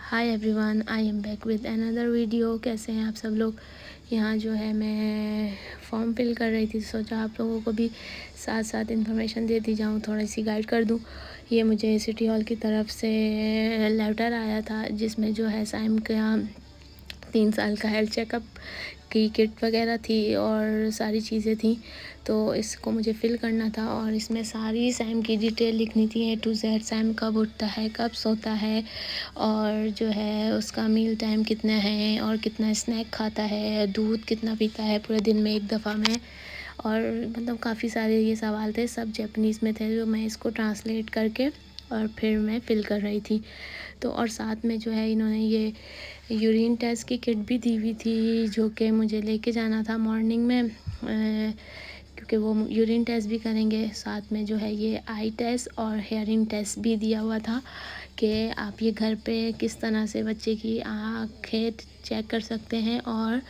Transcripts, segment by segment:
Hi everyone, I am back with another video. कैसे हैं आप सब लोग। यहाँ जो है मैं फॉर्म फिल कर रही थी, सोचा आप लोगों को भी साथ साथ इन्फॉर्मेशन देती जाऊँ, थोड़ी सी गाइड कर दूँ। ये मुझे सिटी हॉल की तरफ से लेटर आया था जिसमें जो है साइम का 3 साल का हेल्थ चेकअप की किट वगैरह थी और सारी चीज़ें थी। तो इसको मुझे फ़िल करना था और इसमें सारी सैम की डिटेल लिखनी थी, A to Z। सैम कब उठता है, कब सोता है, और जो है उसका मील टाइम कितना है और कितना स्नैक खाता है, दूध कितना पीता है पूरे दिन में एक दफ़ा में। और मतलब काफ़ी सारे ये सवाल थे, सब जैपनीज़ में थे, जो मैं इसको ट्रांसलेट करके और फिर मैं फ़िल कर रही थी। तो और साथ में जो है इन्होंने ये यूरिन टेस्ट की किट भी दी हुई थी, जो कि मुझे लेके जाना था मॉर्निंग में, क्योंकि वो यूरिन टेस्ट भी करेंगे। साथ में जो है ये आई टेस्ट और हेयरिंग टेस्ट भी दिया हुआ था कि आप ये घर पे किस तरह से बच्चे की आँखें चेक कर सकते हैं, और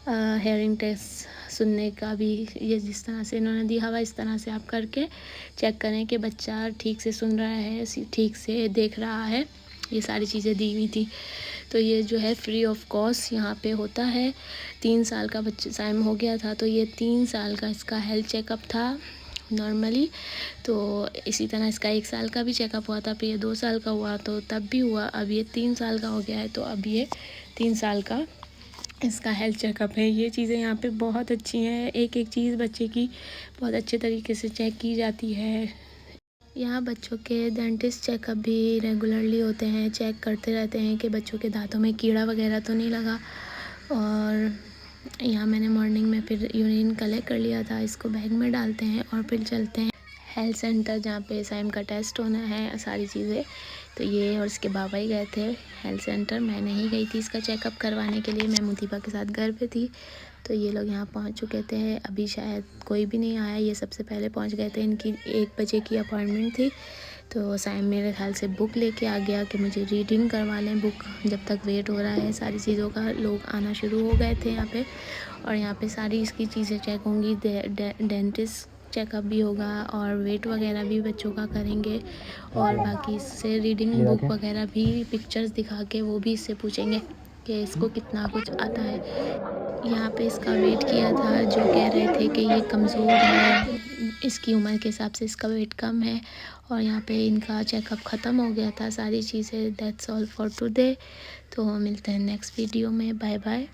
हेयरिंग टेस्ट सुनने का भी, ये जिस तरह से इन्होंने दिया हुआ इस तरह से आप करके चेक करें कि बच्चा ठीक से सुन रहा है, ठीक से देख रहा है। ये सारी चीज़ें दी हुई थी। तो ये जो है फ्री ऑफ कॉस्ट यहाँ पे होता है। 3 साल का बच्चा साइम हो गया था, तो ये 3 साल का इसका हेल्थ चेकअप था नॉर्मली। तो इसी तरह इसका 1 साल का भी चेकअप हुआ था, फिर ये 2 साल का हुआ तो तब भी हुआ, अब ये 3 साल का हो गया है, तो अब ये 3 साल का इसका हेल्थ चेकअप है। ये चीज़ें यहाँ पे बहुत अच्छी हैं, एक एक चीज़ बच्चे की बहुत अच्छे तरीके से चेक की जाती है। यहाँ बच्चों के डेंटिस्ट चेकअप भी रेगुलरली होते हैं, चेक करते रहते हैं कि बच्चों के दांतों में कीड़ा वगैरह तो नहीं लगा। और यहाँ मैंने मॉर्निंग में फिर यूरिन कलेक्ट कर लिया था, इसको बैग में डालते हैं और फिर चलते हैं हेल्थ सेंटर जहाँ पे साइम का टेस्ट होना है, सारी चीज़ें। तो ये और इसके बाबा ही गए थे हेल्थ सेंटर, मैं नहीं गई थी इसका चेकअप करवाने के लिए, मैं मुतीबा के साथ घर पे थी। तो ये लोग यहाँ पहुँच चुके थे, अभी शायद कोई भी नहीं आया, ये सबसे पहले पहुँच गए थे। इनकी 1 बजे की अपॉइंटमेंट थी। तो साइम मेरे ख्याल से बुक लेके आ गया कि मुझे रीडिंग करवा लें बुक, जब तक वेट हो रहा है सारी चीज़ों का। लोग आना शुरू हो गए थे यहाँ पे, और यहाँ पे सारी इसकी चीज़ें चेक होंगी। डेंटिस्ट चेकअप भी होगा और वेट वगैरह भी बच्चों का करेंगे, और बाकी इससे रीडिंग बुक वगैरह भी पिक्चर्स दिखा के वो भी इससे पूछेंगे कि इसको कितना कुछ आता है। यहाँ पे इसका वेट किया था, जो कह रहे थे कि ये कमज़ोर है, इसकी उम्र के हिसाब से इसका वेट कम है। और यहाँ पे इनका चेकअप ख़त्म हो गया था, सारी चीज़ें। That's all for today. तो मिलते हैं नेक्स्ट वीडियो में, बाय बाय।